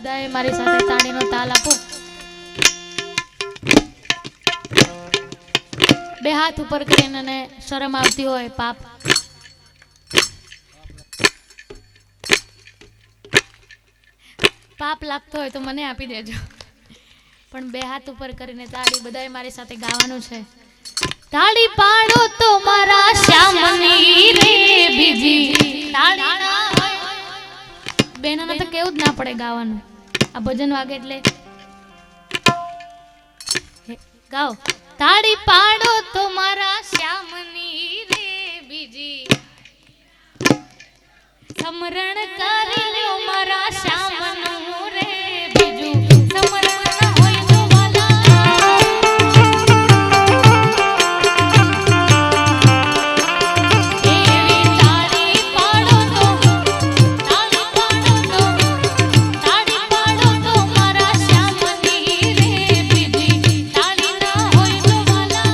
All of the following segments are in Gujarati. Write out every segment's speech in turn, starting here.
બધાએ મારી સાથે તાળીનો તાલ આપો. બે હાથ ઉપર કરીને અને શરમ આવતી હોય પાપ લાગતો હોય તો મને આપી દેજો. પણ બે હાથ ઉપર કરીને તાળી બધાએ મારી સાથે ગાવાનું છે. તાળી પાડો તો મારા શ્યામની રે બીજી તાળી ના હોય. બેનોને તો કેવું જ ના પડે ગાવાનું. આ ભજન વાગે એટલે ગાઓ. તાળી પાડો તો મારા શ્યામની રે બીજી સમરણ કરી લ્યો મારા શ્યામનું રે બીજું સમરણ હોય તો વાલા. એવી તાળી પાડો તો મારા શ્યામની રે બીજી તાળી ના હોય તો વાલા.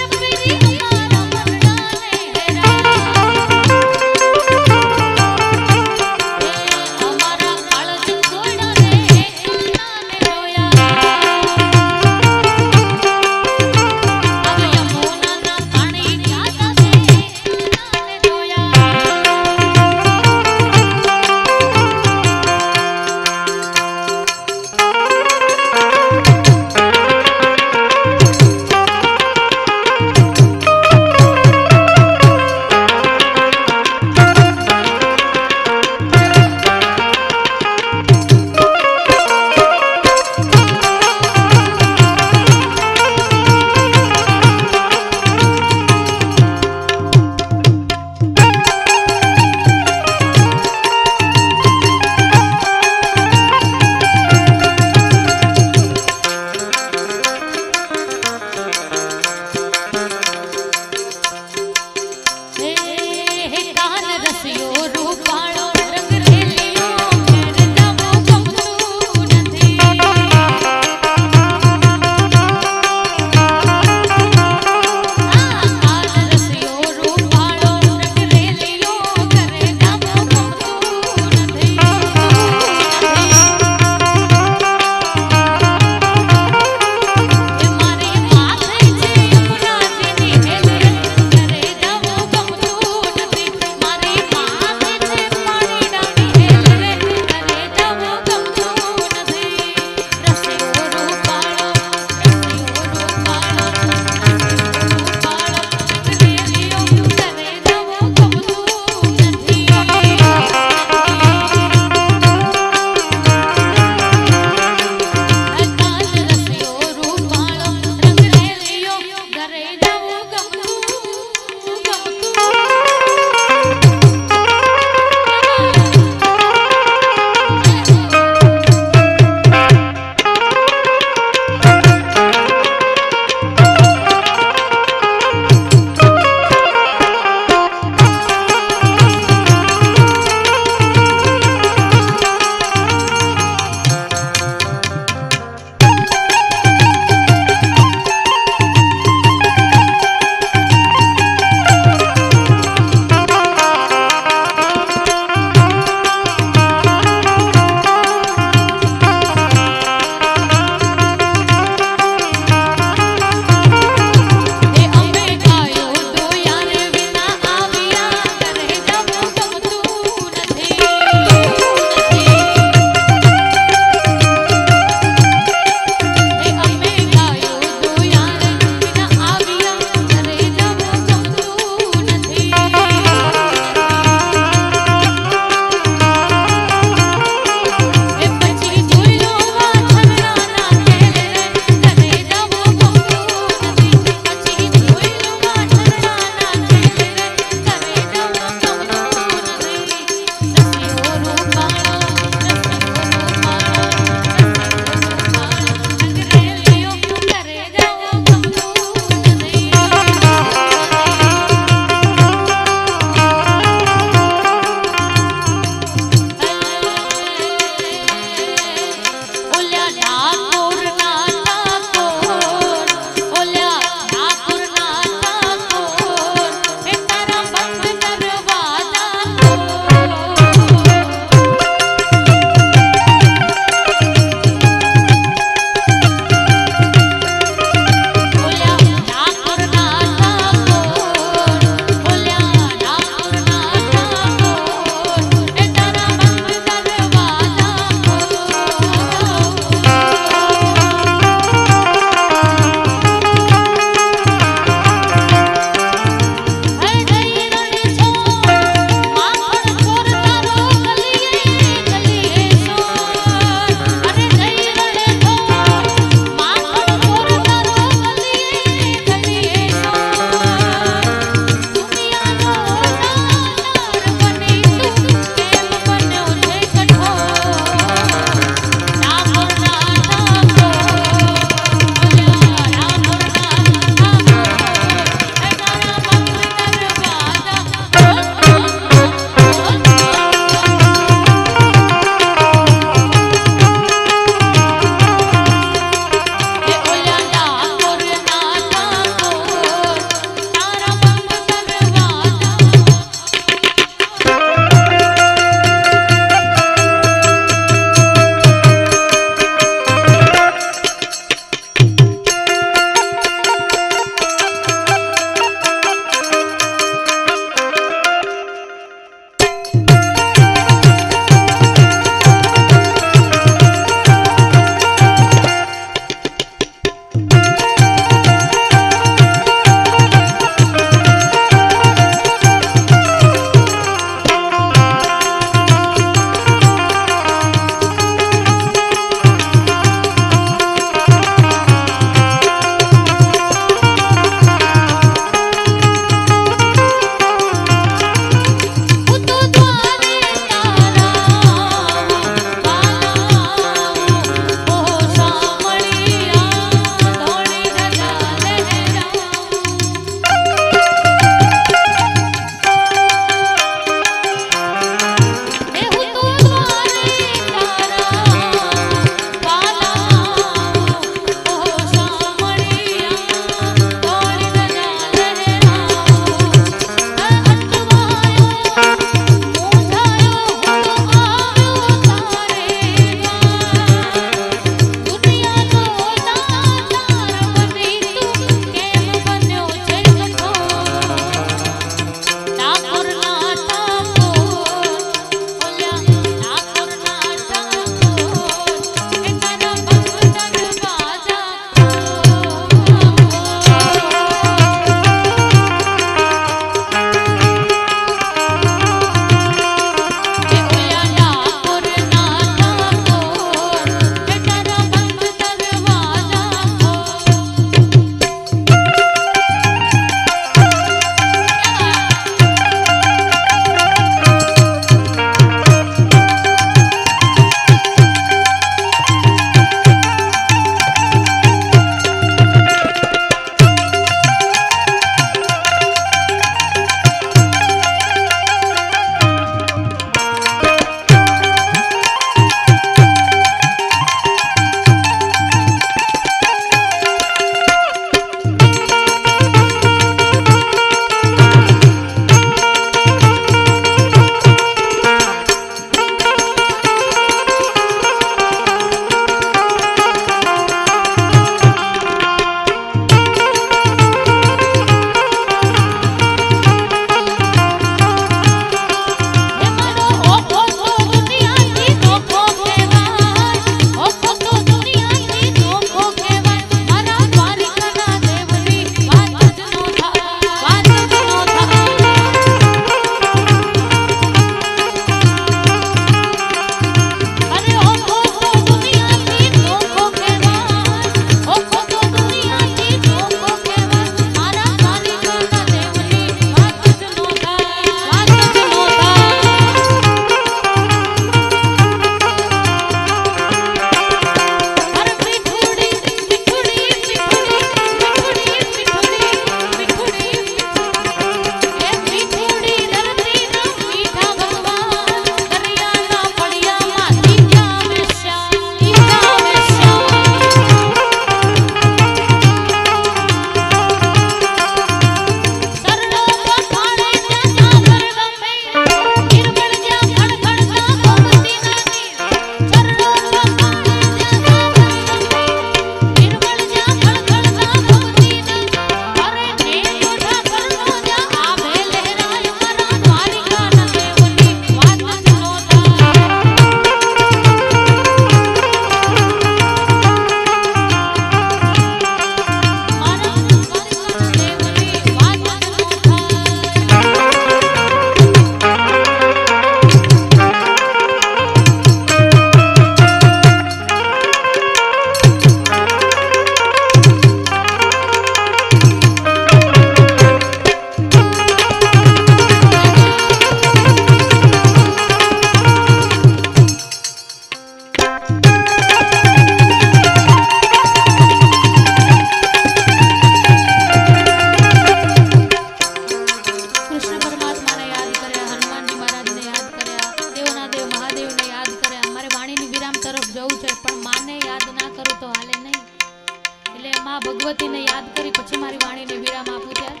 યાદ કરી પછી મારી વાણીને વિરામ આપું ત્યારે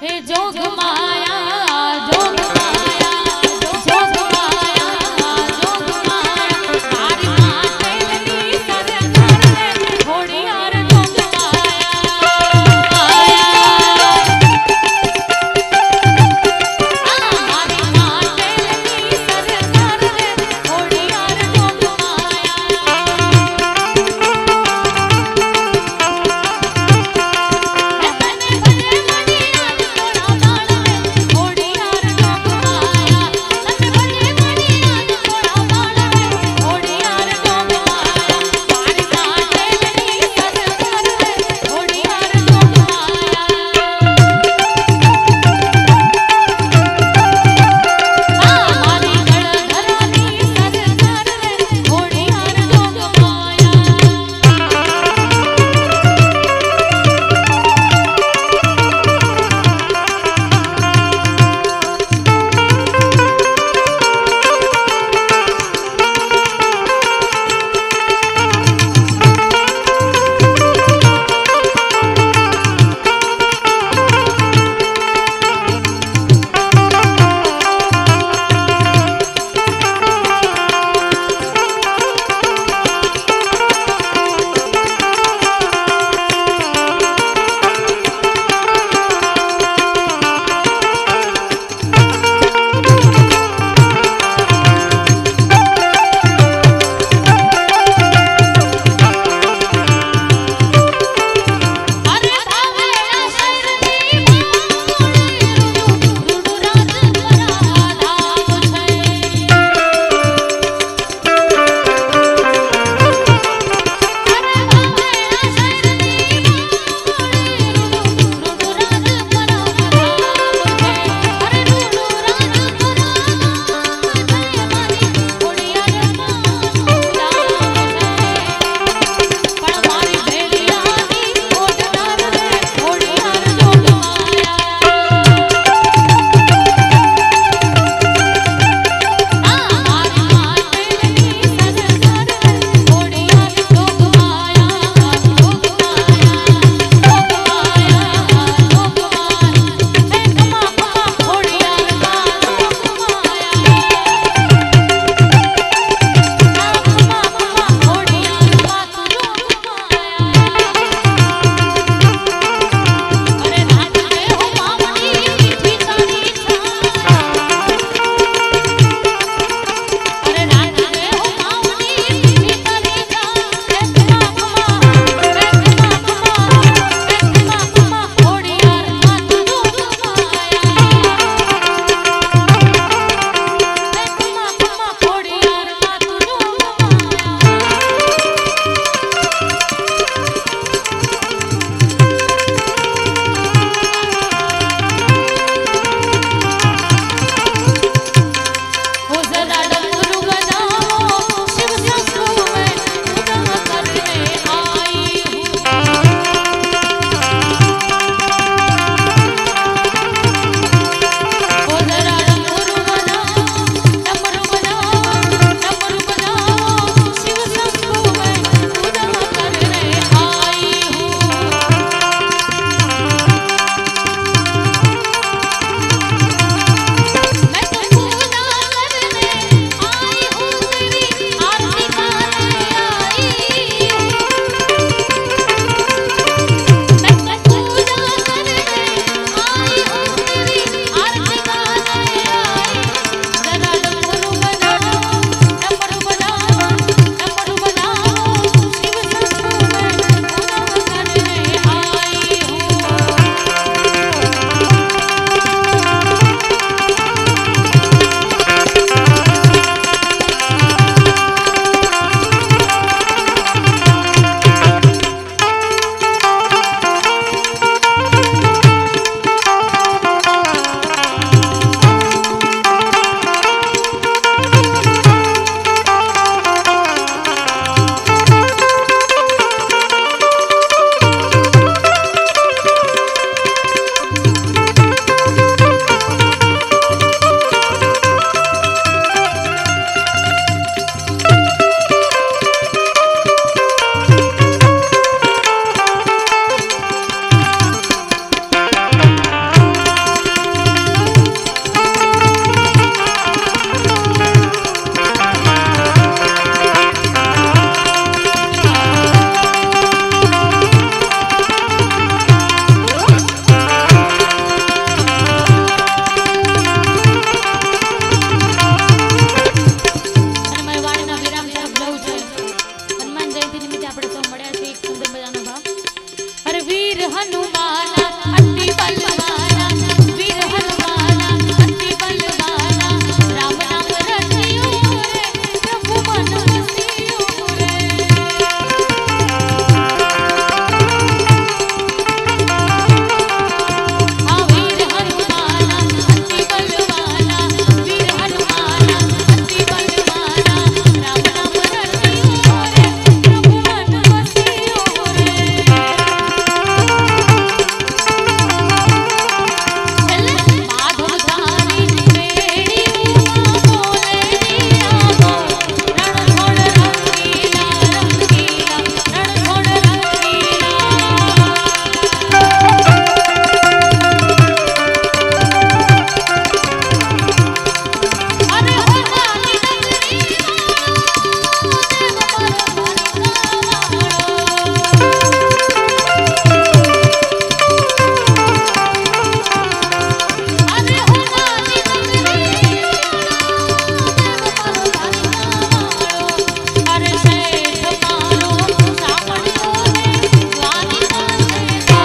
હે જોગ માયા જોગ वीर हनुमाना अति बलवाना वीर हनुमाना अति बलवाना राम नाम रटियो रे प्रभु मन बसियो रे आ वीर हनुमाना अति बलवाना वीर हनुमाना अति बलवाना राम नाम रटियो रे प्रभु मन बसियो रे माधव धारी बेड़ी बोले दिया बोल रण छोड़ रंगीला रंगीला रण छोड़ रंगीला अरे हो माली नगरी अरे हो माली नगरी अरे सेठ मारो सामणियो रे स्वामी पासे तो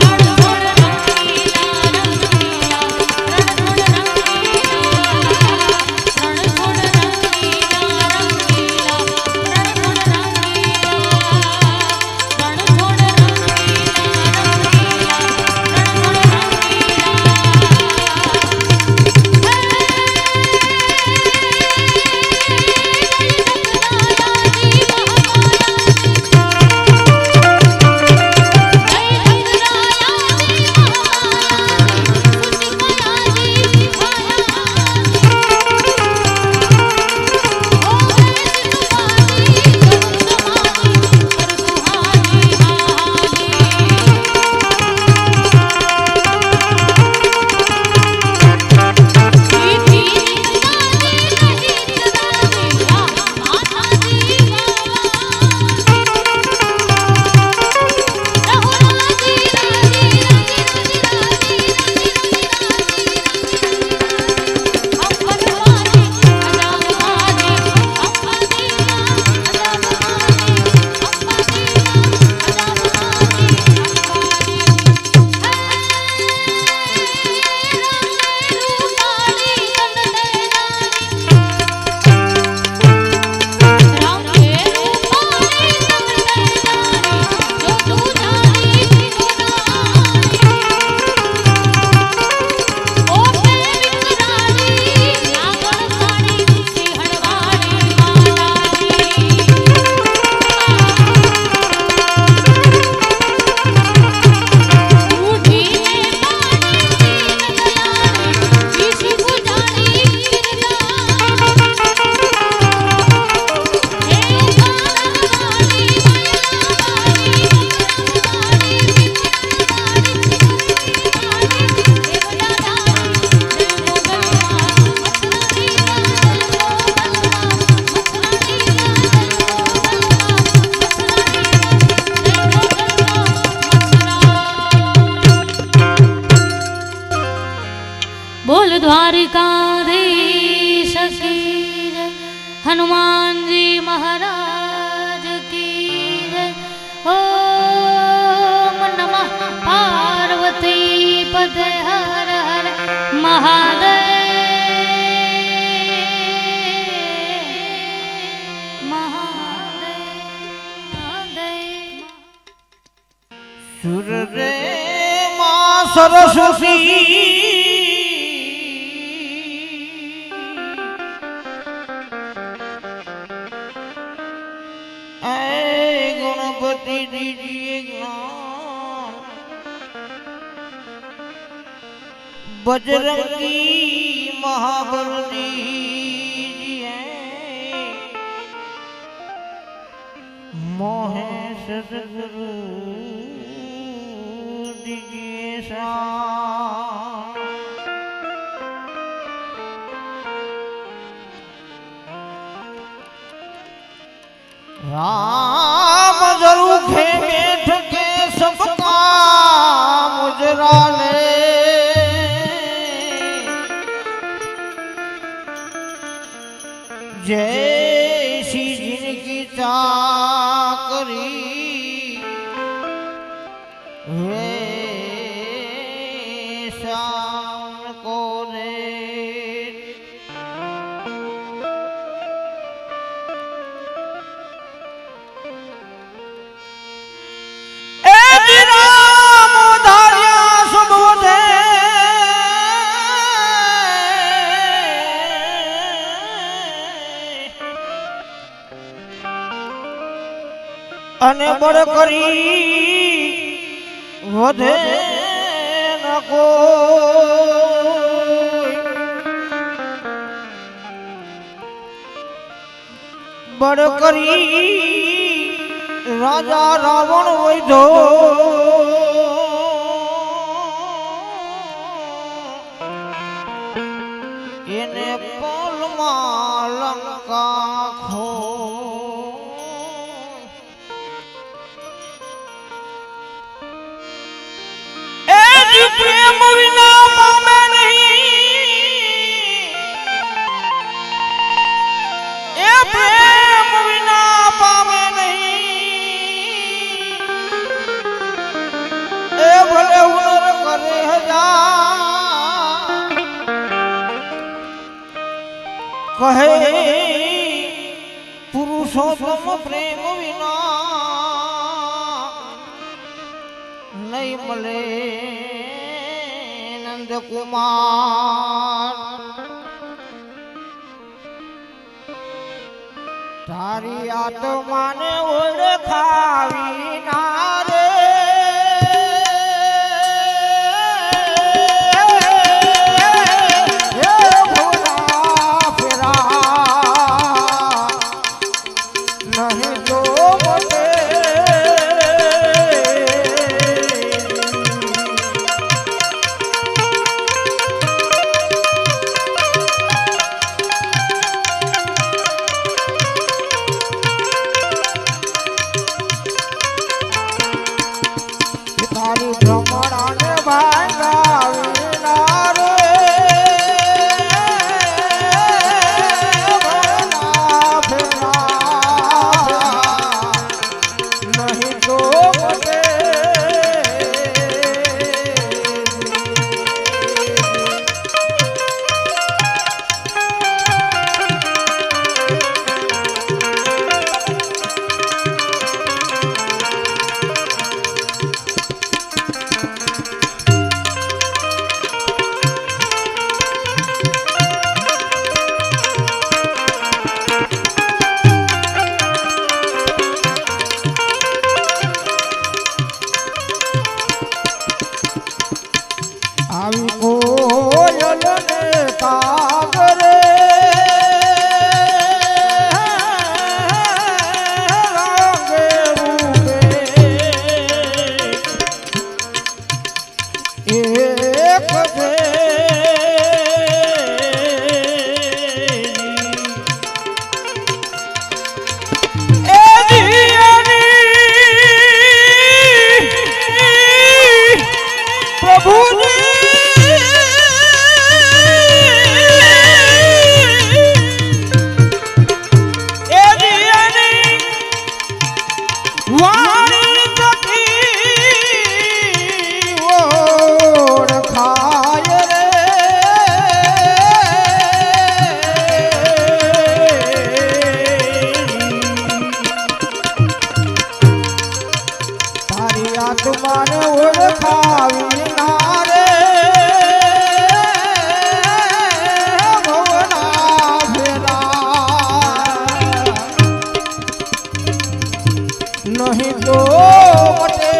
रण छोड़ रंगीला रंगीला रण छोड़ रंगीला रण छोड़ रंगीला रंगीला रण छोड़ रंगीला रण छोड़ बोल द्वारिकाधीश की जय हनुमान जी महाराज की जय ओम नमः पार्वती पते हर हर महादेव महादेव सुर रे मां सरस्वती गणपति दीजिए ज्ञान बजरंगी महाबल दीजिए मोहे सद्गुरु दीजिए शान राम जरूखे बैठ के सबका मुजरा ले जैसी जिनकी चाकरी वे श्याम को रे राम धार्या सुबोधे અને બળ કરી વધે ન કોઈ બળ કરી રાજા રાવણ વૈધો એને પલમાં લંકા ખો પ્રેમ વિના પામે નહીં એ પ્રેમ વિના પામે નહીં એ ભલે હુનર કરે હજાર કહે પુરુષોત્તમ પ્રેમ વિના નહીં મળે કુમાર તારી આત્માને ઓળખાવી ના રે ભોળા ફેરા નહીં તો મોટે ભ્રમણાને ભાંગાવી ના રે ભોળા ફેરા નહીં તો મોટે આવી કોયલ ને કાગરે રાંગે રૂપે એક છે પ્રભુજી આત્માને ઓળખાવી ના રે ભવના ફેરા નહીં તો મટે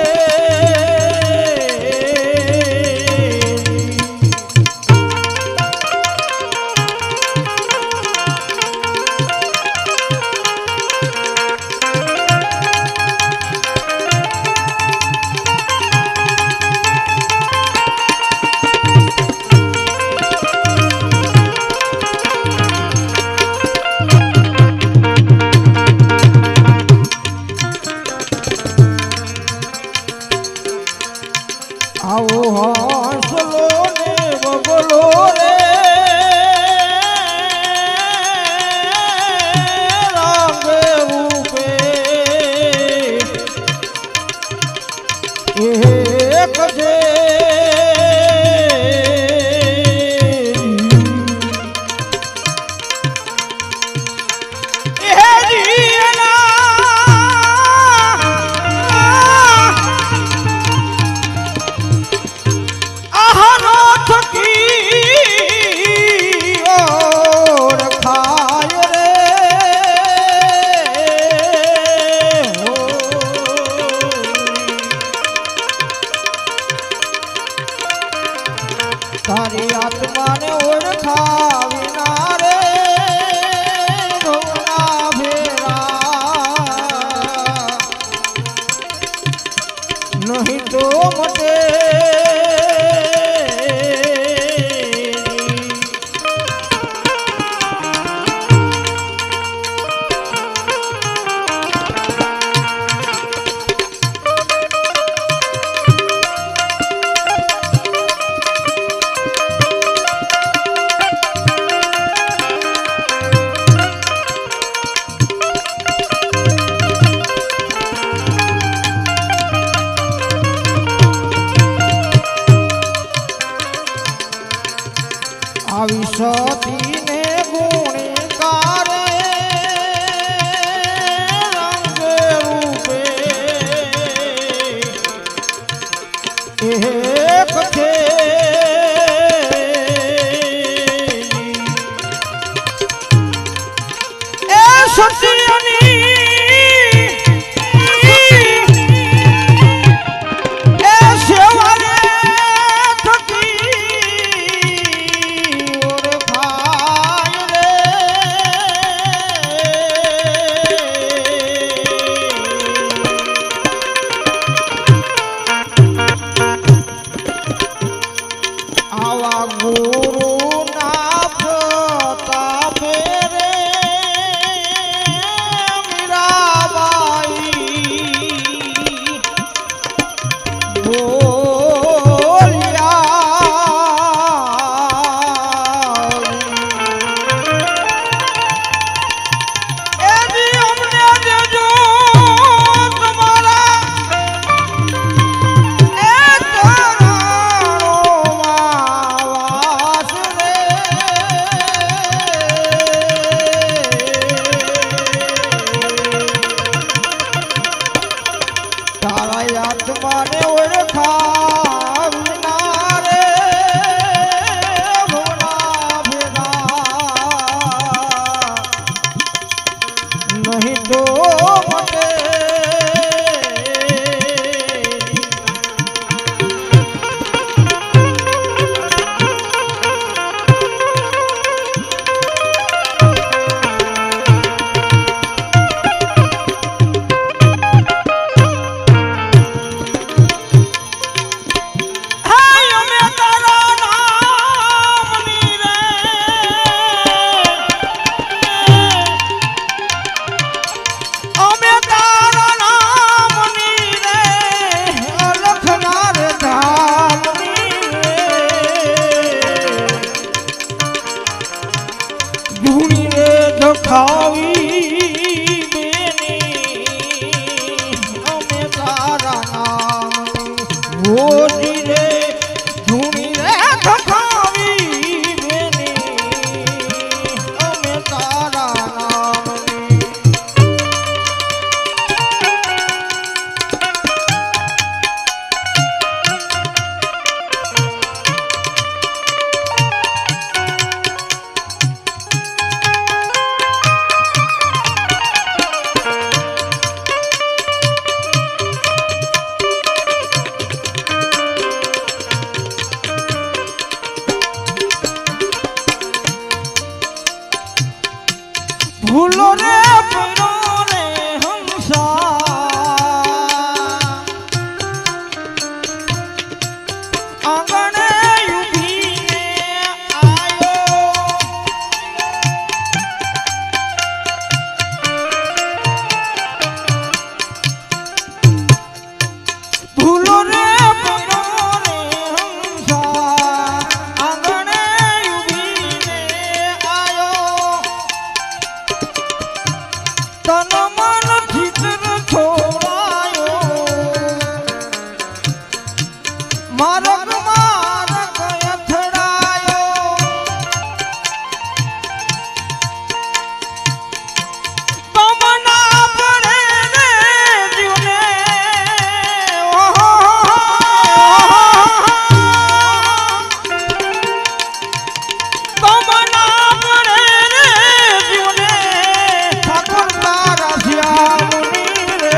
આવો હંસલો ને બબલો રે રાંગે રૂપે એક છે તારી આત્માને ઓળખાવી ના રે ભવના ફેરા નહીં તો મટે આવી સતીને ગુણકારે રંગ રૂપે એક છે એ સતીની એ સેવાને આવા ગુરુના પ્રતાપે રે મીરાબાઈ બોલ્યા એની અમને દેજો તમારા તારા આત્માને ઓળખાવી ના રે ભોળા ભેગા નહીં તો મટે મારક મારક અથડાયો તમના પડે ને જીવને તમના પડે ને જીવને ઠાકોર તારા શ્યામની રે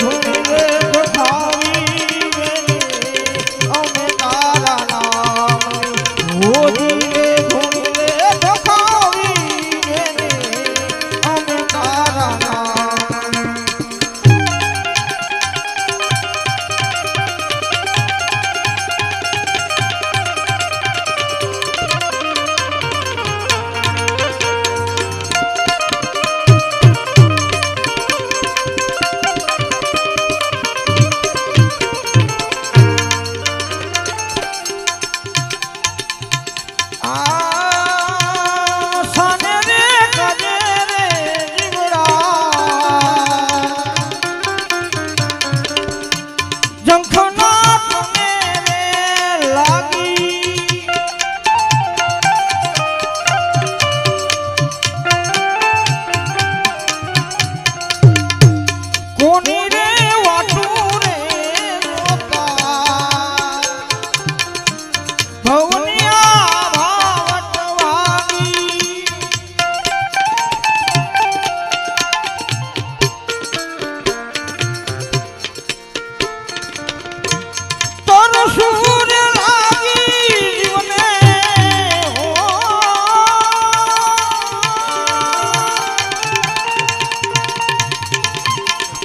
ધૂણી રે ગોઠાવી અમે તારા નામ હોજી રે ધૂણી રે ગોઠાવી અમે તારા નામ સને રે કજે રે જીવડા જંખના તને રે લાગી કોની રે વાટું રે જોતા ભવનિયા ભાવટ વાગી તર સૂર લાગી જીવને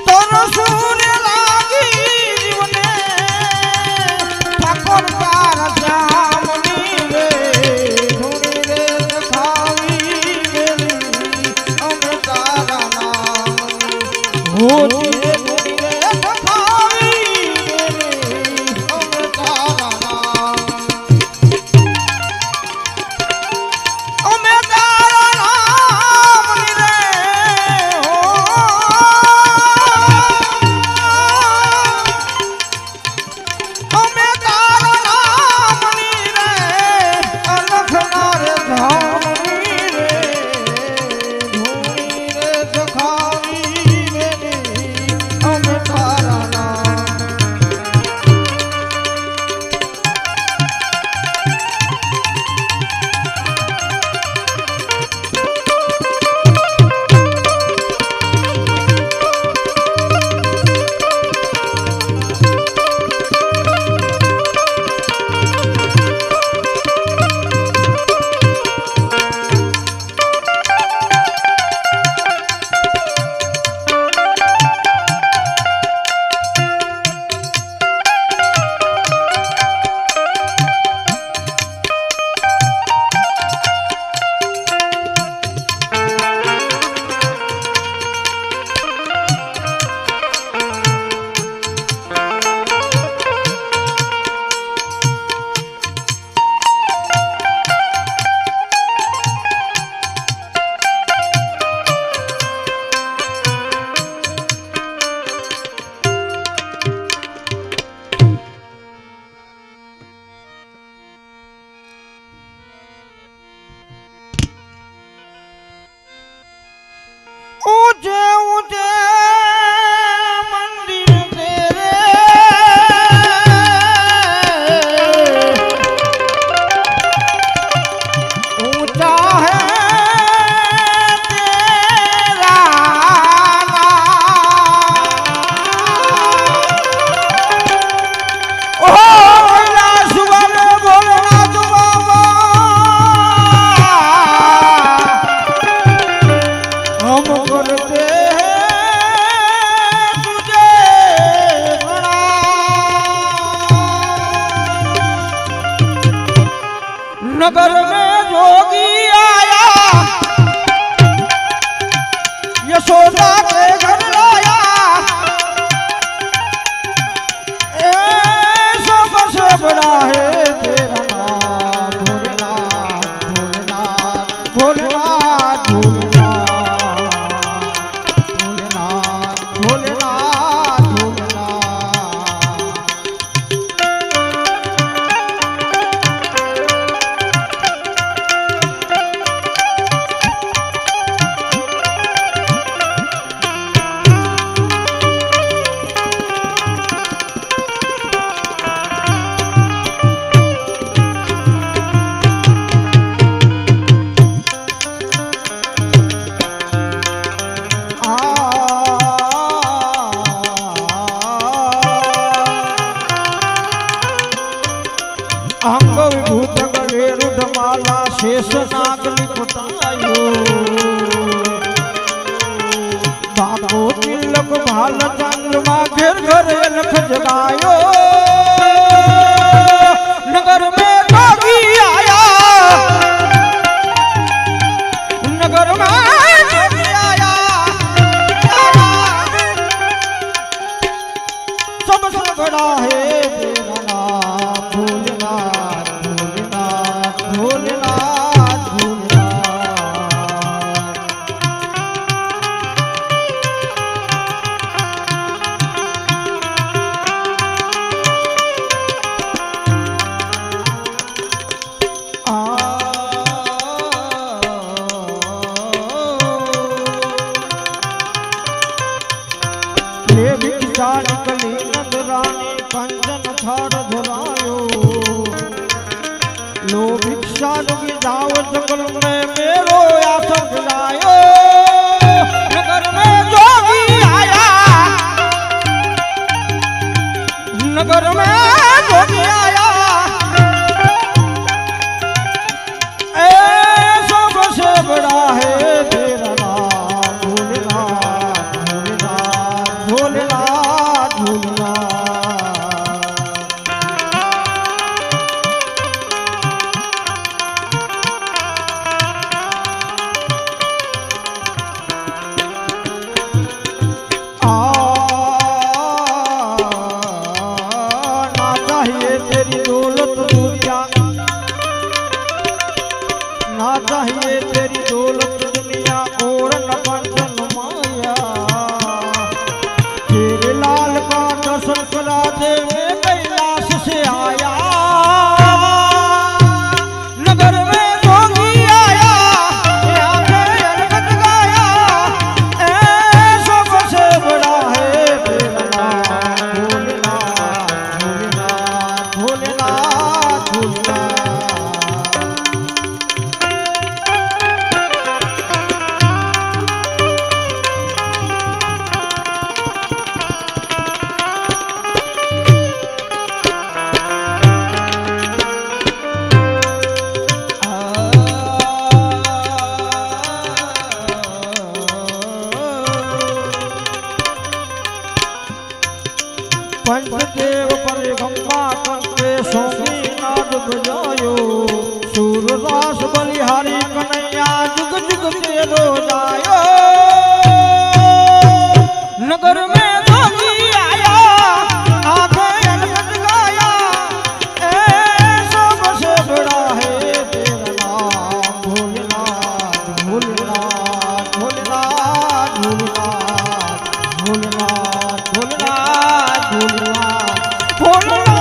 તર સૂર લાગી જીવને ઠાકોર તારા શ્યામની રે ધૂણી રે ગોઠાવી અમે તારા નામ હોજી રે ધૂણી રે ગોઠાવી અમે તારા નામ અમે તારા નામની રે અમે તારા નામની રે અલખના રે ધામની રે ધૂણી રે સખાવી અમે તારા નામ ऊंचे ऊंचे मंदिर तेरे ऊंचा है तेरा नाम ओ कैलाशवर भोलेनाथ बाबा हम करते हैं तुझे प्रणाम नगर में जोगी आया यशोदा के घर लाया सबसे बड़ा है तेरा नाम भोलेनाथ भोलेनाथ भोलेनाथ भोलेनाथ भोलेनाथ भोलेनाथ શેષ નાગની પતાયો બાપો તિલક ભાલ ચંદ્રમાં ઘેર ઘર લખ જગાયો નગર में जोगी आया नगर में जोगी आया सबसे बड़ा है तेरा नाम भोलेनाथ भोलेनाथ भोलेनाथ भोलेनाथ ले भिक्षा निकली नंदरानी कंचन थार धरायो लो भिक्षा लगी जाओ जंगल में मेरो आसन दिलायो नगर में जोगी आया नगर में जोगी आया ए सबसे बड़ा है तेरा नाम भोलेनाथ भोलेनाथ भोलेनाथ ना चाहिए तेरी दौलत दुनिया ना चाहिए तेरी दौलत दुनिया और न बंधन माया तेरे लाल का दर्शन करा दे मैं कैलाश से आया नगर में जोगी आया यहाँ पे अलगत गाया ए सबसे बड़ा है तेरा नाम भोलेनाथ भोलेनाथ भोलेनाथ भोलेनाथ पंचदेव पर गंगा कंके सोमी नाद बजायो सूरदास बलिहारी कन्हैया जुग जुग तेरो जायो नगर में जोगी आया आंखें अलगत गाया ए सबसे बड़ा है तेरा नाम भोलेनाथ भोलेनाथ भोलेनाथ भोलेनाथ भोलेनाथ भोलेनाथ भोलेनाथ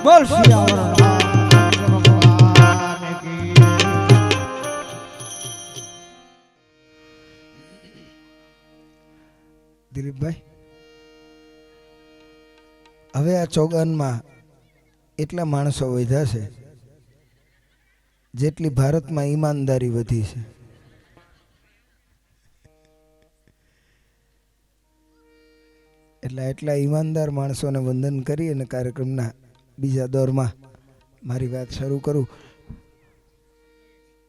बोल सियावर रामचंद्र भगवान की દિલીપભાઈ હવે આ ચોગાનમાં એટલા માણસો વધ્યા છે જેટલી ભારતમાં ઈમાનદારી વધી છે એટલા ઈમાનદાર માણસોને વંદન કરી અને કાર્યક્રમના બીજા દોરમાં મારી વાત શરૂ કરું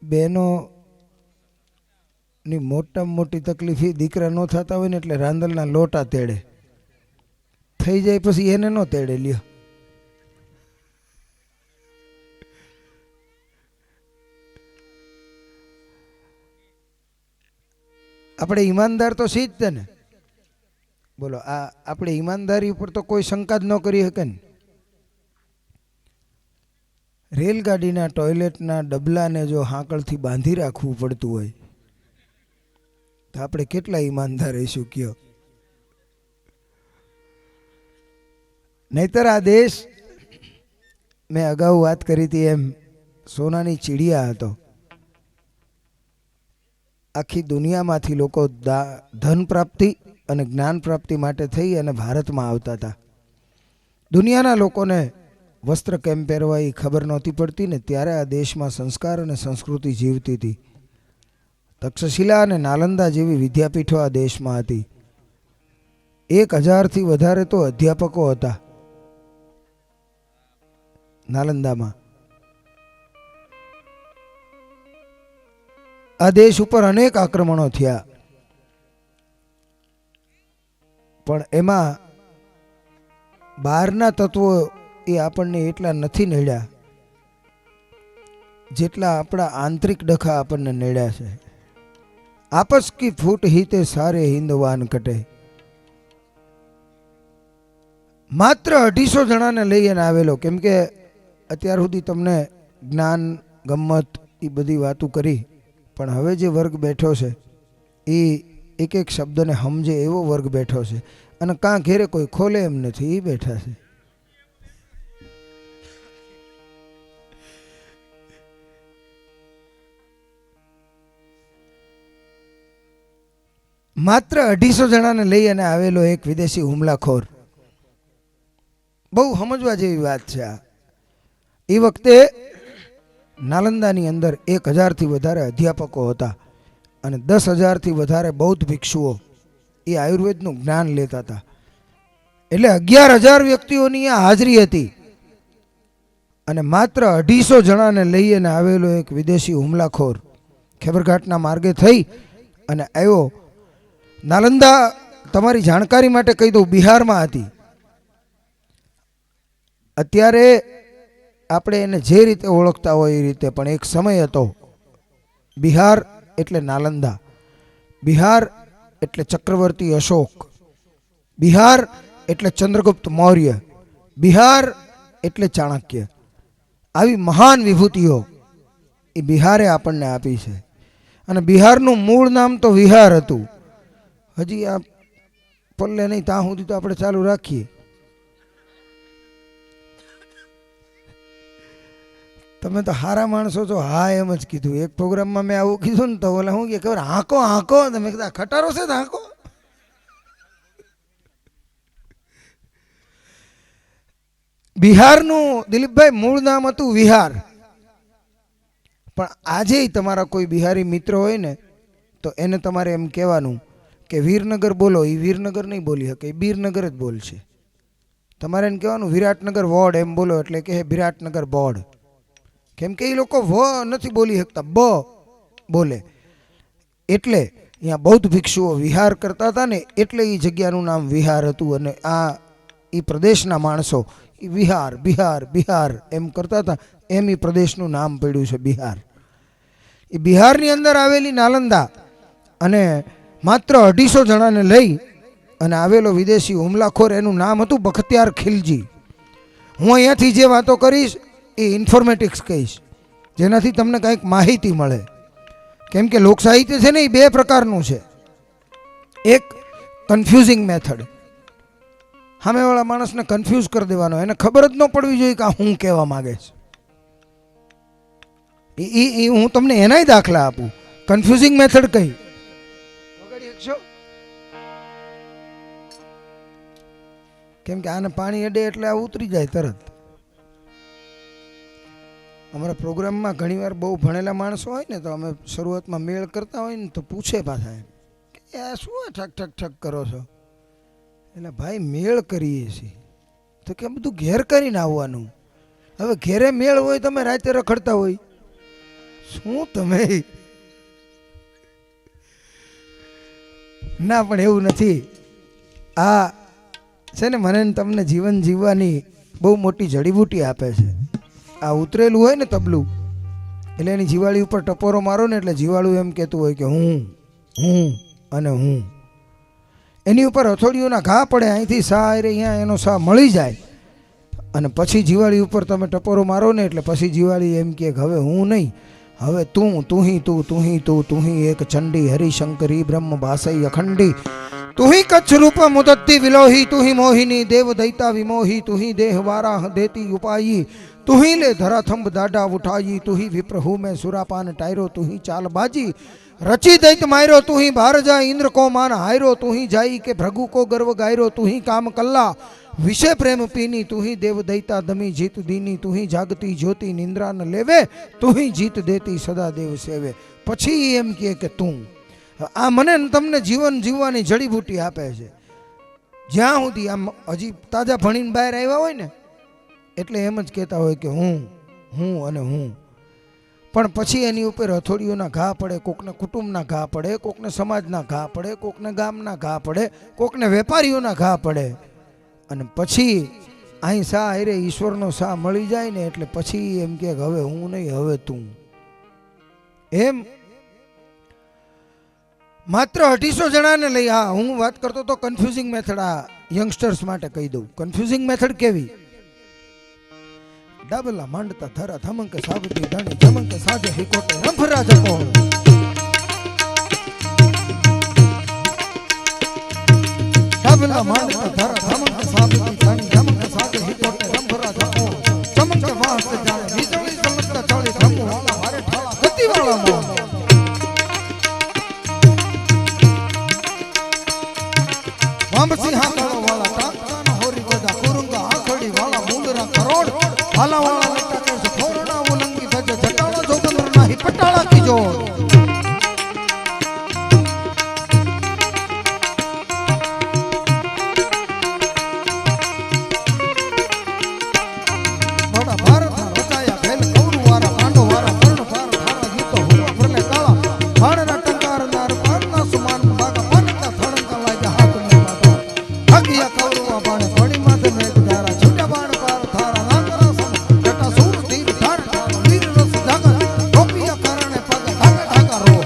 બહેનો ની મોટામાં મોટી તકલીફ એ દીકરા ન થતા હોય ને એટલે રાંદલના લોટા તેડે થઈ જાય પછી એને ન તેડે લ્યો આપણે ઈમાનદાર તો સી જ છે ને બોલો આ આપણે ઈમાનદારી ઉપર તો કોઈ શંકા જ ન કરી શકે ને રેલગાડીના ટોયલેટના ડબલાને જો હાંકળથી બાંધી રાખવું પડતું હોય તો આપણે કેટલા ઈમાનદાર રહીશું કયો નહીતર આ દેશ મેં અગાઉ વાત કરી હતી એમ સોનાની ચીડિયા હતો આખી દુનિયામાંથી લોકો ધન પ્રાપ્તિ અને જ્ઞાન પ્રાપ્તિ માટે થઈ અને ભારતમાં આવતા હતા દુનિયાના લોકોને વસ્ત્ર કેમ પહેરવા એ ખબર નહોતી પડતી ને ત્યારે આ દેશમાં સંસ્કાર અને સંસ્કૃતિ જીવતી હતી. તક્ષશિલા અને નાલંદા જેવી વિદ્યાપીઠો આ દેશમાં હતી. 1000થી વધારે તો અધ્યાપકો હતા નાલંદામાં. આ દેશ ઉપર અનેક આક્રમણો થયા, પણ એમાં બહારના તત્વો એ આપણને એટલા નથી નડ્યા જેટલા આપણા આંતરિક ડખા આપણને નડ્યા છે. આપસ કી ફૂટ હીતે સારે હિંદવાન કટે. માત્ર 250 જણાને લઈ અને આવેલો. કેમ કે અત્યાર સુધી તમને જ્ઞાન ગમ્મત એ બધી વાતો કરી, પણ હવે જે વર્ગ બેઠો છે એ એક એક શબ્દને સમજે એવો વર્ગ બેઠો છે. અને કાં ઘેરે કોઈ ખોલે એમ નથી, એ બેઠા છે. માત્ર 250 જણાને લઈ અને આવેલો એક વિદેશી હુમલાખોર. બહુ સમજવા જેવી વાત છે આ. એ વખતે નાલંદાની અંદર 1000થી વધારે અધ્યાપકો હતા અને 10,000થી વધારે બૌદ્ધ ભિક્ષુઓ એ આયુર્વેદનું જ્ઞાન લેતા હતા. એટલે 11,000 વ્યક્તિઓની આ હાજરી હતી અને માત્ર 250 જણાને લઈ અને આવેલો એક વિદેશી હુમલાખોર ખેબરઘાટના માર્ગે થઈ અને આવ્યો. નાલંદા તમારી જાણકારી માટે કહી દઉં, બિહારમાં હતી. અત્યારે આપણે એને જે રીતે ઓળખતા હોય એ રીતે, પણ એક સમય હતો. બિહાર એટલે નાલંદા, બિહાર એટલે ચક્રવર્તી અશોક, બિહાર એટલે ચંદ્રગુપ્ત મૌર્ય, બિહાર એટલે ચાણક્ય. આવી મહાન વિભૂતિઓ એ બિહારે આપણને આપી છે. અને બિહારનું મૂળ નામ તો વિહાર હતું. હજી આ પલ્લે નહીં ત્યાં સુધી તો આપણે ચાલુ રાખીએ. તમે તો હારા માણસો છો. હા એમ જ કીધું. એક પ્રોગ્રામમાં મેં આવું કીધું ને તો ઓલા શું કે ખબર, હાંકો હાંકો. તમે કીધું ખટારો છે હાંકો. બિહારનું દિલીપભાઈ મૂળ નામ હતું વિહાર. પણ આજે તમારા કોઈ બિહારી મિત્ર હોય ને તો એને તમારે એમ કહેવાનું કે વીરનગર બોલો. એ વીરનગર નહીં બોલી શકે, એ બીરનગર જ બોલશે. તમારે એને કહેવાનું વિરાટનગર વોર્ડ એમ બોલો, એટલે કે વિરાટનગર બોર્ડ. કેમ કે એ લોકો વ નથી બોલી શકતા, બ બોલે. એટલે અહીંયા બૌદ્ધ ભિક્ષુઓ વિહાર કરતા હતા ને, એટલે એ જગ્યાનું નામ વિહાર હતું. અને આ એ પ્રદેશના માણસો એ વિહાર બિહાર બિહાર એમ કરતા હતા, એમ એ પ્રદેશનું નામ પડ્યું છે બિહાર. એ બિહારની અંદર આવેલી નાલંદા અને માત્ર 250 જણાને લઈ અને આવેલો વિદેશી હુમલાખોર, એનું નામ હતું બખ્તિયાર ખિલજી. હું અહીંયાથી જે વાતો કરીશ એ ઇન્ફોર્મેટિક્સ કહીશ, જેનાથી તમને કંઈક માહિતી મળે. કેમ કે લોક સાહિત્ય છે ને એ 2 પ્રકારનું છે. એક કન્ફ્યુઝિંગ મેથડ, સામેવાળા માણસને કન્ફ્યુઝ કરી દેવાનો, એને ખબર જ ન પડવી જોઈએ કે આ હું કહેવા માંગે છે. એ હું તમને એનાય દાખલા આપું. કન્ફ્યુઝિંગ મેથડ કઈ વગાડી શકશો? કેમ કે આને પાણી અડે એટલે આ ઉતરી જાય તરત. અમારા પ્રોગ્રામમાં ઘણીવાર બહુ ભણેલા માણસો હોય ને તો અમે શરૂઆતમાં મેળ કરતા હોય ને તો પૂછે પાછા એમ કે આ શું ઠક ઠક ઠક કરો છો? એટલે ભાઈ મેળ કરીએ છીએ. તો કે બધું ઘેર કરીને આવવાનું. હવે ઘેરે મેળ હોય, તમે રાતે રખડતા હોય, શું તમે? ના, પણ એવું નથી. આ છે ને મને તમને જીવન જીવવાની બહુ મોટી જડીબુટી આપે છે. આ ઉતરેલું હોય ને તબલું, એટલે એની જીવાળી ઉપર ટપોરો મારો ને એટલે જીવાળું એમ કહેતું હોય કે હું અને હું. એની ઉપર હથોડીઓના ઘા પડે, અહીંથી સા રે અહીંયા એનો સા મળી જાય. અને પછી જીવાળી ઉપર તમે ટપોરો મારો ને એટલે પછી જીવાળી એમ કે હવે હું નહીં, હવે તું તુહી તું તુહી તું તુહી એક ચંડી હરિશંકરી બ્રહ્મ ભાસઈ અખંડી તુહી કચ્છ રૂપ મુદત્તી વિલોહી તુહી મોહિની દેવ દૈતા વિમોહી તુહી દેહ વારાહ દેતી ઉપાયી તુહી ले धरा थंब दाडा उठाई तुही विप्रहु में सुरापान टायरो तुही चाल बाजी रची दैत मायरो तू ही बाहर जा इंद्र को मान हायरो तू ही जाई के भृगु को गर्व गायरो तू ही काम कल्ला विषय प्रेम पीनी तू ही देव दैता दमी जीत दीनी तू ही जागती ज्योति निंद्रा न लेवे तू ही जीत देती सदा देव सेवे પછી એમ કે તું આ મને ને તમને જીવન જીવવાની જડીબુટી આપે છે જ્યાં સુધી આમ હજી તાજા ભણીને બહાર આવ્યા હોય ને એટલે એમ જ કહેતા હોય કે હું અને હું પણ પછી એની ઉપર હથોડીઓના ઘા પડે, કોકને કુટુંબના ઘા પડે, કોકને સમાજના ઘા પડે, કોકને ગામના ઘા પડે, કોકને વેપારીઓના ઘા પડે અને પછી અહીં સા હારે ઈશ્વરનો સા મળી જાય ને એટલે પછી એમ કે હવે હું નહીં હવે તું. એમ માત્ર 250 જણાને લઈ. હા, હું વાત કરતો તો કન્ફ્યુઝિંગ મેથડ. આ યંગસ્ટર્સ માટે કહી દઉં કન્ફ્યુઝિંગ મેથડ કેવી. ડબલા માંડતા ધરા ધમંક સાબતી ધણી ધમંક સાજે હિકોટે રંભરા જપો. ડબલા માંડતા ધરા ધમંક સાબતી ધણી ધમંક સાજે હિકોટે રંભરા જપો. ચમકે વાસ જાણે વીજળી ચમકતા ચાળી ધમો વાળા હારે ઠાળા ગતિ વાળા મો. વામસિંહા કાળો વાળા તાકતાના હોરી ગદા કુરુંગા આખડી વાળા મુંદરા કરોડ હાલા વાળા લટા કે ફોરણા ઉલંગી ભજ જટાળા જોગંદર નાહી પટાળા કીજો. બડા ભારત રચાયા ભેલ કૌરવ વાળા પાંડવ વાળા કર્ણ પાર થારા ગીતો હુવા ફરલે કાળા ભાણના ટંકાર નાર પારના સુમાન ભાગા પાનકા થળંકા લાગ્યા હાથ મે બાબા ભાગિયા કૌરવા બાણે પડી માથે મેઘ ધારા છૂટા બાણ પાર થારા નાગરા સમ જટા સૂર ધીર ધાર વીર રસ જાગા ગોપિયા કારણે પગ ધાગા ધાગા રો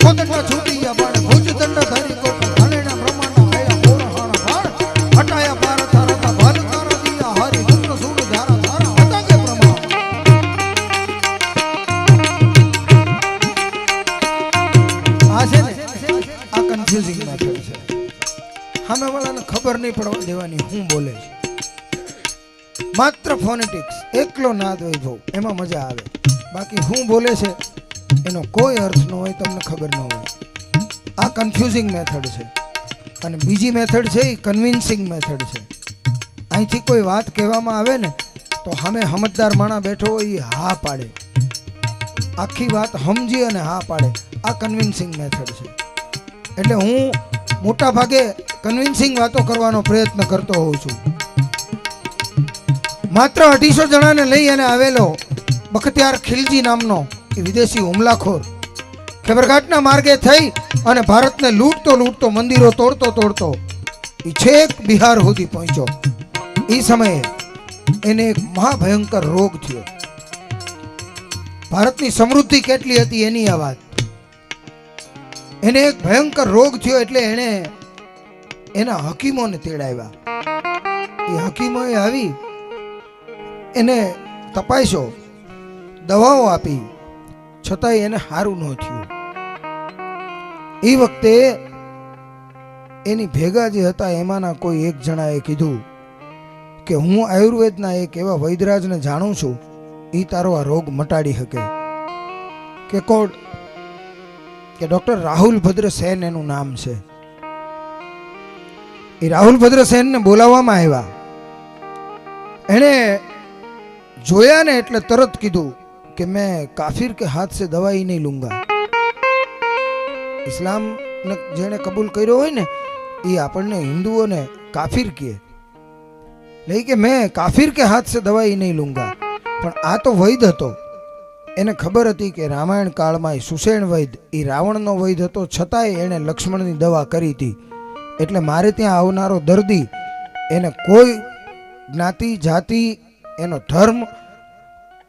કોદટા છૂટિયા બાણે ભુજ દંડ ધરી કોટ ધણેના બ્રહ્માંડ આયા પોરહાણા બાણ હટાયા પાર થારા ભાલ તારા દિયા હરી પુત્ર સૂર ધારા ધારા હતા કે પ્રમાણ. આ છે ને આ કન્ફ્યુઝિંગ મેથડ છે. સામે વાળાને ખબર નહીં પડવા દેવાની હું બોલે છે. માત્ર ફોનેટિક્સ એકલો નાદ વૈભવ એમાં મજા આવે, બાકી હું બોલે છે એનો કોઈ અર્થ ન હોય, તમને ખબર ન હોય. આ કન્ફ્યુઝિંગ મેથડ છે. અને બીજી મેથડ છે એ કન્વિન્સિંગ મેથડ છે. અહીંથી કોઈ વાત કહેવામાં આવે ને તો સામે સમજદાર માણા બેઠો હોય એ હા પાડે, આખી વાત સમજી અને હા પાડે. આ કન્વિન્સિંગ મેથડ છે. એટલે હું મોટા ભાગે કન્વિન્સિંગ વાતો કરવાનો પ્રયત્ન કરતો હોઉં છું. માત્ર 250 જણાને લઈ અને આવેલો બખ્તિયાર ખિલજી નામનો એ વિદેશી હુમલાખોર ખેબરઘાટના માર્ગે થઈ અને ભારતને લૂંટતો મંદિરો તોડતો એ છેક બિહાર સુધી પહોંચ્યો. એ સમયે એને એક મહાભયંકર રોગ થયો. ભારતની સમૃદ્ધિ કેટલી હતી એની આ વાત. એને એક ભયંકર રોગ થયો એટલે એને એના હકીમોને તેડાવ્યા. એ હકીમોએ આવી એને તપાસ્યો, દવાઓ આપી, છતાંય એને સારું ન થયું. એ વખતે એની ભેગા જે હતા એમાંના કોઈ એક જણાએ કીધું કે હું આયુર્વેદના એક એવા વૈદરાજને જાણું છું, એ તારો આ રોગ મટાડી શકે. કે કોણ? કે ડોક્ટર રાહુલ ભદ્ર સેન એનું નામ છે. એ રાહુલ ભદ્ર સેનને બોલાવવામાં આવ્યા. એણે જોયા ને એટલે તરત કીધું કે મેં કાફિર કે હાથ से दवाई नहीं लूंगा. ઇસ્લામ જેણે કબૂલ કર્યો હોય ને એ આપણને હિન્દુઓને કાફિર કહે, લઈ કે મેં કાફિર કે હાથ से दवाई नहीं लूंगा. પણ આ તો વૈદ હતો. એને ખબર હતી કે રામાયણ કાળમાં સુષેણ વૈદ એ રાવણનો વૈદ હતો, છતાંય એણે લક્ષ્મણની દવા કરી હતી. એટલે મારે ત્યાં આવનારો દર્દી એને કોઈ જ્ઞાતિ જાતિ એનો ધર્મ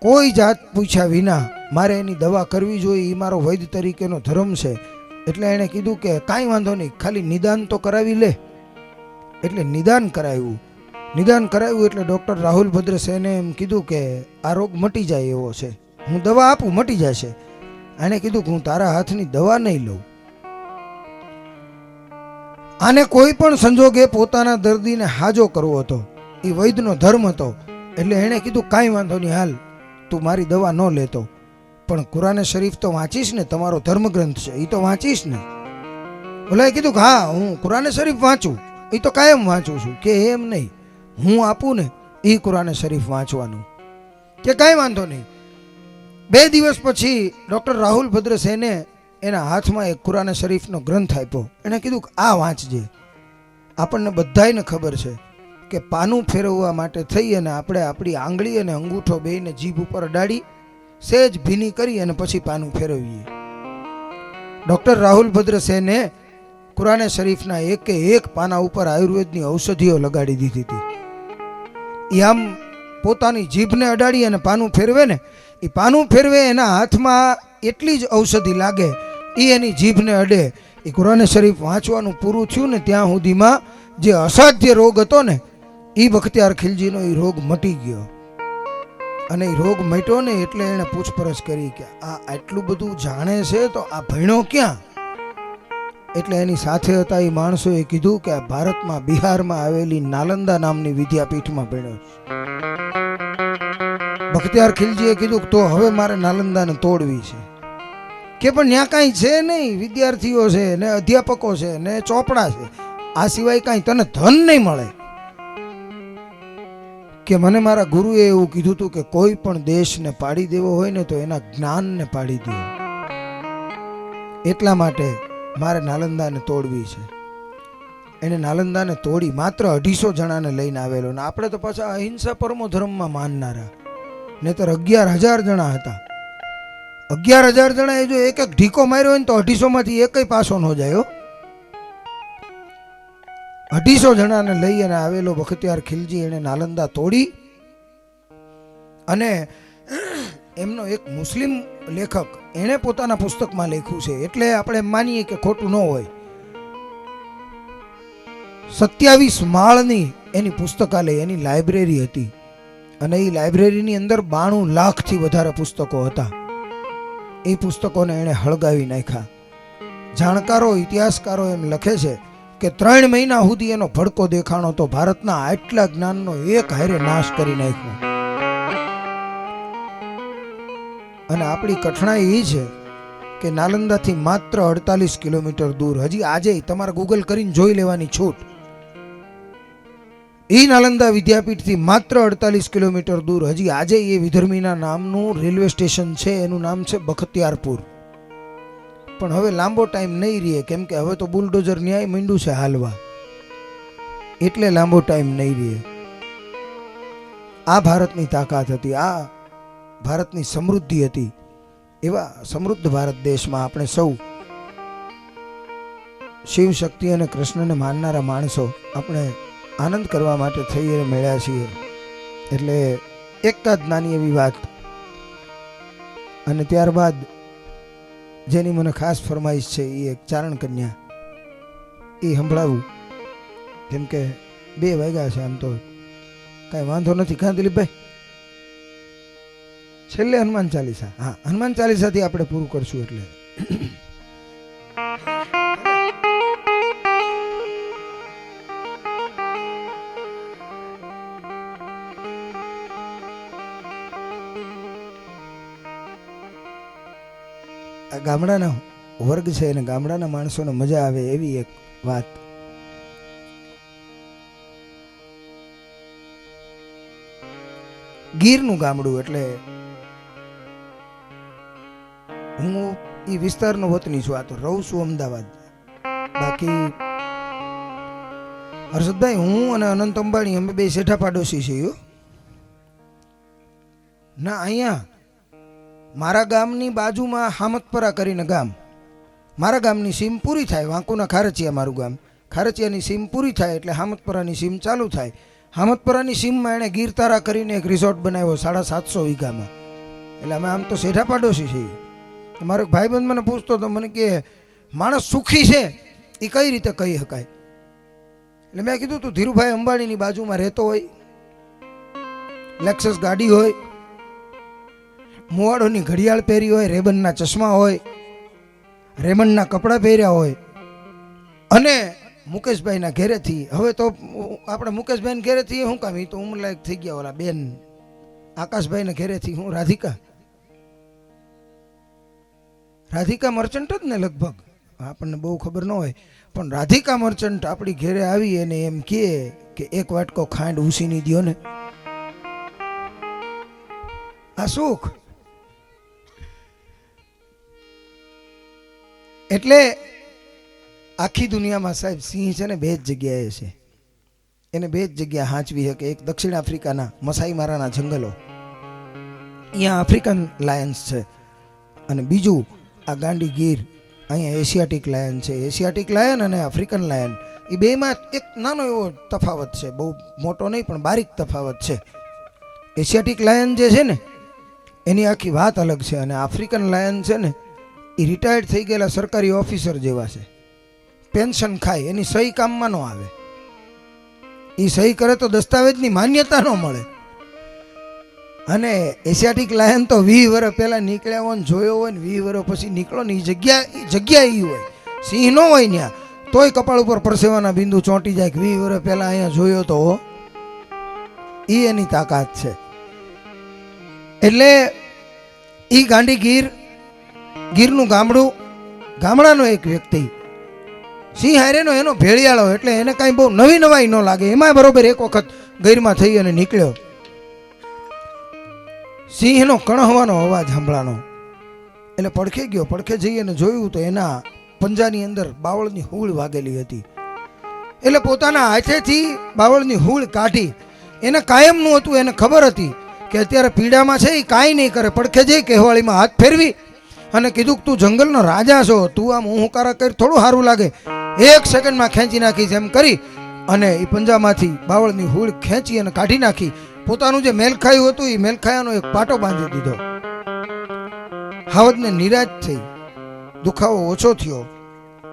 કોઈ જાત પૂછ્યા વિના મારે એની દવા કરવી જોઈએ, એ મારો વૈદ તરીકેનો ધર્મ છે. એટલે એણે કીધું કે કાંઈ વાંધો નહીં, ખાલી નિદાન તો કરાવી લે. એટલે નિદાન કરાવ્યું. નિદાન કરાવ્યું એટલે ડૉક્ટર રાહુલ ભદ્ર સેને એમ કીધું કે આ રોગ મટી જાય એવો છે, હું દવા આપું મટી જશે. એણે કીધું કે હું તારા હાથની દવા નહીં લઉં. આને કોઈ પણ સંજોગે પોતાના દર્દીને હાજો કરવો હતો, એ વૈદનો ધર્મ હતો. એટલે એણે કીધું કાંઈ વાંધો નહીં, હાલ તું મારી દવા ન લેતો. પણ કુરાને શરીફ તો વાંચીશ ને, તમારો ધર્મગ્રંથ છે એ તો વાંચીશ ને. ઓલાએ કીધું કે હા હું કુરાને શરીફ વાંચું, એ તો કાયમ વાંચું છું. કે એમ નહીં, હું આપું ને એ કુરાને શરીફ વાંચવાનું. કે કાંઈ વાંધો નહીં. 2 દિવસ પછી ડૉક્ટર રાહુલ ભદ્રસેને એના હાથમાં એક કુરાને શરીફનો ગ્રંથ આપ્યો. એણે કીધું કે આ વાંચજે. આપણને બધાયને ખબર છે કે પાનું ફેરવવા માટે થઈ અને આપણે આપણી આંગળી અને અંગૂઠો બેયને જીભ ઉપર અડાડી સહેજ ભીની કરી અને પછી પાનું ફેરવીએ. ડૉક્ટર રાહુલ ભદ્રસેને કુરાને શરીફના એક પાના ઉપર આયુર્વેદની ઔષધિઓ લગાડી દીધી હતી. એ આમ પોતાની જીભને અડાડી અને પાનું ફેરવે ને, એ પાનું ફેરવે એના હાથમાં એટલી જ ઔષધિ લાગે, એ એની જીભને અડે. એ કુરાને શરીફ વાંચવાનું પૂરું થયું ને ત્યાં સુધીમાં જે અસાધ્ય રોગ હતો ને એ બખ્તિયાર ખિલજીનો એ રોગ મટી ગયો. અને એ રોગ મટ્યો ને એટલે એણે પૂછપરછ કરી કે આ આટલું બધું જાણે છે તો આ ભણ્યો ક્યાં? એટલે એની સાથે હતા એ માણસોએ કીધું કે ભારતમાં બિહારમાં આવેલી નાલંદા નામની વિદ્યાપીઠમાં ભણ્યો છે. બખ્તિયાર ખિલજીએ કીધું કે તો હવે મારે નાલંદાને તોડવી છે. કે પણ ત્યાં કાંઈ છે નહીં, વિદ્યાર્થીઓ છે ને અધ્યાપકો છે ને ચોપડા છે, આ સિવાય કાંઈ તને ધન નહીં મળે. કે મને મારા ગુરુએ એવું કીધું હતું કે કોઈ પણ દેશને પાડી દેવો હોય ને તો એના જ્ઞાનને પાડી દો. એટલા માટે મારે નાલંદાને તોડવી છે. એને નાલંદાને તોડી માત્ર 250 જણાને લઈને આવેલો. ને આપણે તો પાછા અહિંસા પરમો ધર્મમાં માનનારા, નહીતર 11,000 જણા હતા. 11,000 જણા એ જો એક ઢીકો માર્યો હોય ને તો 250 માંથી એકય પાસો ન જાય. 250 જણાને લઈ અને આવેલો બખ્તિયાર ખિલજી. એને નાલંદા તોડી અને એમનો એક મુસ્લિમ લેખક એણે પોતાના પુસ્તકમાં લખ્યું છે, એટલે આપણે માનીએ કે ખોટું ન હોય. 27 માળની એની પુસ્તકાલય, એની લાઇબ્રેરી હતી. અને એ લાઇબ્રેરીની અંદર 92 લાખથી વધારે પુસ્તકો હતા. એ પુસ્તકોને એણે હળગાવી નાખ્યા. જાણકારો, ઇતિહાસકારો એમ લખે છે કે 3 મહિના સુધી એનો ભડકો દેખાણો તો ભારતના આટલા જ્ઞાનનો એક હારે નાશ કરી નાખ્યો. અને આપણી કઠણાઈ એ છે કે નાલંદાથી માત્ર 48 કિલોમીટર દૂર, હજી આજે તમારે ગૂગલ કરીને જોઈ લેવાની છૂટ, એ નાલંદા વિદ્યાપીઠથી માત્ર 48 કિલોમીટર દૂર હજી આજે એ વિધર્મીના નામનું રેલવે સ્ટેશન છે. એનું નામ છે બખ્તિયારપુર. પણ હવે લાંબો ટાઈમ નહીં રહે, કેમ કે હવે તો બુલડોઝર ન્યાય માંડ્યું છે હાલવા, એટલે લાંબો ટાઈમ નહીં રહે. આ ભારતની તાકાત હતી, આ ભારતની સમૃદ્ધિ હતી. એવા સમૃદ્ધ ભારત દેશમાં આપણે સૌ શિવ શક્તિ અને કૃષ્ણને માનનારા માણસો આપણે આનંદ કરવા માટે થઈને મળ્યા છીએ. એટલે એક જ નાની એવી વાત, અને ત્યારબાદ જેની મને ખાસ ફરમાઈશ છે એ એક ચારણ કન્યા, એ સંભળાવું. કેમ કે 2 વાગ્યા છે, આમ તો કાંઈ વાંધો નથી. કાં દિલીપભાઈ, છેલ્લે હનુમાન ચાલીસા. હા, હનુમાન ચાલીસાથી આપણે પૂરું કરશું. એટલે આ ગામડાના વર્ગ છે અને ગામડાના માણસોને મજા આવે એવી એક વાત. ગીરનું ગામડું, એટલે હું એ વિસ્તારનો વતની છું. આ તો રહું છું અમદાવાદ. બાકી હર્ષદભાઈ, હું અને અનંત અંબાણી અમે 2 શેઠા પાડોશી છીએ. ના, અહીંયા મારા ગામની બાજુમાં હામતપરા કરીને ગામ, મારા ગામની સીમ પૂરી થાય, વાંકુના ખારચિયા મારું ગામ, ખારચિયાની સીમ પૂરી થાય એટલે હામતપરાની સીમ ચાલુ થાય. હામતપરાની સીમમાં એણે ગીરતારા કરીને એક રિસોર્ટ બનાવ્યો 750 વીઘામાં. એટલે અમે આમ તો શેઠા પાડોશી છીએ. મારો ભાઈબંધ મને પૂછતો તો, મને કે માણસ સુખી છે એ કઈ રીતે કહી શકાય? એટલે મેં કીધું તું ધીરુભાઈ અંબાણીની બાજુમાં રહેતો હોય, લેક્સસ ગાડી હોય, મુવાડોની ઘડિયાળ પહેરી હોય, રેબનના ચશ્મા હોય, રેમન્ડના કપડાં પહેર્યા હોય, અને મુકેશભાઈના ઘેરેથી, હવે તો આપણે મુકેશભાઈના ઘેરેથી શું કામ, એ તો ઉંમરલાયક થઈ ગયા, ઓલા બેન આકાશભાઈના ઘેરેથી હું રાધિકા, રાધિકા મર્ચન્ટ જ ને લગભગ, આપણને બહુ ખબર ન હોય, પણ રાધિકા મર્ચન્ટ આપણી ઘેરે આવી અને એમ કહે કે એક વાટકો ખાંડ ઉસીની દ્યો ને. આ સુખ. એટલે આખી દુનિયામાં સાહેબ સિંહ છે ને બે જ જગ્યાએ છે, એને બે જ જગ્યા હાંચવી શકે. એક દક્ષિણ આફ્રિકાના મસાઈ મારાના જંગલો, અહીંયા આફ્રિકન લાયન્સ છે, અને બીજું આ ગાંડી ગીર, અહીંયા એશિયાટિક લાયન છે. એશિયાટિક લાયન અને આફ્રિકન લાયન એ બેમાં એક નાનો એવો તફાવત છે, બહુ મોટો નહીં પણ બારીક તફાવત છે. એશિયાટિક લાયન જે છે ને એની આખી વાત અલગ છે, અને આફ્રિકન લાયન છે ને એ રિટાયર્ડ થઈ ગયેલા સરકારી ઓફિસર જેવા છે, પેન્શન ખાય, એની સહી કામમાં ન આવે, એ સહી કરે તો દસ્તાવેજની માન્યતા ન મળે. અને એશિયાટિક લાયન તો 20 વર્ષ પહેલા નીકળ્યા હોય ને જોયો હોય ને 20 વર્ષ પછી નીકળો ને એ જગ્યા એ હોય, સિંહ ન હોય ત્યાં તોય કપાળ ઉપર પરસેવાના બિંદુ ચોંટી જાય કે 20 વર્ષ પહેલા અહીંયા જોયો તો. એ એની તાકાત છે. એટલે એ ગાંડી ગીરનું ગામડું, ગામડાનો એક વ્યક્તિ સિંહ હારેનો એનો ભેળિયાળો, એટલે એને કાંઈ બહુ નવી નવાઈ ન લાગે. એમાં બરોબર એક વખત ગીરમાં થઈ અને નીકળ્યો, સિંહનો કણહવાનો અવાજ સાંભળાનો, એટલે પડખે ગયો. પડખે જઈ અને જોયું તો એના પંજાની અંદર બાવળની હૂળ વાગેલી હતી. એટલે પોતાના હાથેથી બાવળની હૂળ કાઢી, એને કાયમનું હતું, એને ખબર હતી કે અત્યારે પીડામાં છે એ કાંઈ નહીં કરે. પડખે જઈ કહેવાળીમાં હાથ ફેરવી અને કીધું કે તું જંગલનો રાજા છો, તું આમ હુંકારા કરી થોડું સારું લાગે, 1 સેકન્ડમાં ખેંચી નાખીશ એમ કરી અને એ પંજામાંથી બાવળની હૂળ ખેંચી અને કાઢી નાખી. પોતાનું જે મેલખાયું હતું એ મેલખાયાનો એક પાટો બાંધી દીધો. હાવજને નિરાશ થઈ, દુખાવો ઓછો થયો.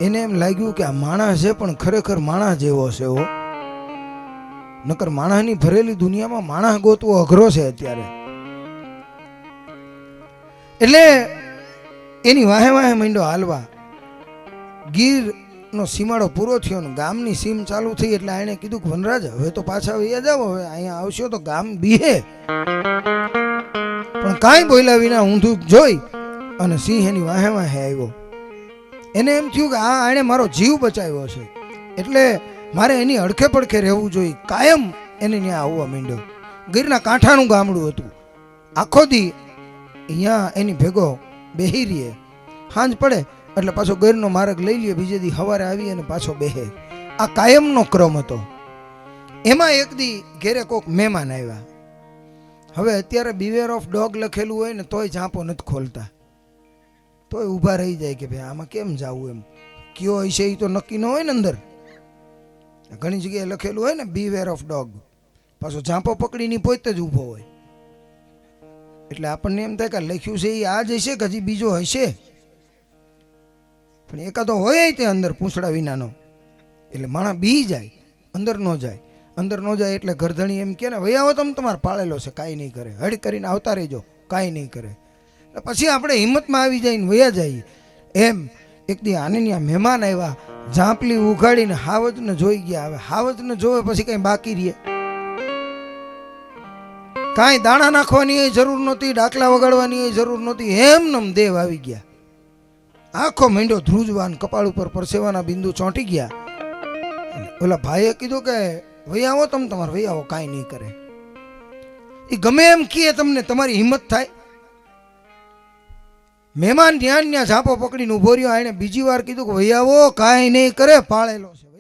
એને એમ લાગ્યું કે આ માણસ છે પણ ખરેખર માણસ જેવો છે હો, નકર માણસની ભરેલી દુનિયામાં માણસ ગોતવો અઘરો છે અત્યારે. એટલે એની વાહે વાહે માંડ્યો હાલવા. ગીરનો સીમાડો પૂરો થયો ને ગામની સીમ ચાલુ થઈ, એટલે એણે કીધું કે વનરાજ હવે તો પાછા વૈયા જાવ, હવે અહીંયા આવશો તો ગામ બીહે. પણ કાંઈ બોલ્યા વિના ઊંધું જોઈ અને સિંહ એની વાહે વાહે આવ્યો. એને એમ થયું કે આ એણે મારો જીવ બચાવ્યો છે, એટલે મારે એની અડખે પડખે રહેવું જોઈએ. કાયમ એને ત્યાં આવવા માંડ્યો. ગીરના કાંઠાનું ગામડું હતું. આખો દી અહીંયા એની ભેગો બેહી રહીએ, સાંજ પડે એટલે પાછો ગીરનો માર્ગ લઈ લઈએ, બીજે દી સવારે આવી અને પાછો બેહે. આ કાયમનો ક્રમ હતો. એમાં એક દી ઘેરે કોક મહેમાન આવ્યા. હવે અત્યારે બીવેર ઓફ ડોગ લખેલું હોય ને તોય ઝાંપો નથી ખોલતા, તોય ઊભા રહી જાય કે ભાઈ આમાં કેમ જાવું, એમ કયો હશે એ તો નક્કી ન હોય ને. અંદર ઘણી જગ્યાએ લખેલું હોય ને બીવેર ઓફ ડોગ, પાછો ઝાંપો પકડીને પોતે જ ઊભો હોય. એટલે આપણને એમ થાય કે લખ્યું છે એ આ જ હશે કે હજી બીજો હશે, પણ એકાદો હોય તે અંદર પૂંછડા વિનાનો. એટલે માણસ બી જાય, અંદર ન જાય. અંદર ન જાય એટલે ગરધણી એમ કે ને ભાઈ આવો તમે તમારે પાળેલો છે, કાંઈ નહીં કરે, હડ કરીને આવતા રહેજો, કાંઈ નહીં કરે. પછી આપણે હિંમતમાં આવી જઈને વયા જઈએ. એમ એક દી આને ત્યાં મહેમાન આવ્યા, ઝાંપલી ઉઘાડીને હાવજને જોઈ ગયા. હવે હાવજને જોવે પછી કંઈ બાકી રહે? કાંઈ દાણા નાખવાની એ જરૂર નહોતી, ડાકલા વગાડવાની એ જરૂર નહોતી, એમનેમ દેવ આવી ગયા. આખો મીંડો ધ્રુજવાન, કપાળ ઉપર પરસેવાના બિંદુ ચોંટી ગયા. ઓલા ભાઈએ કીધું કે ભાઈ આવો તમે તમારે, ભાઈ આવો, કાંઈ નહીં કરે. એ ગમે એમ કહે તમને, તમારી હિંમત થાય? મહેમાન ત્યાં ઝાંપો પકડીને ઉભો રહ્યો. એને બીજી વાર કીધું કે ભાઈ આવો, કાંઈ નહીં કરે, પાળેલો છે.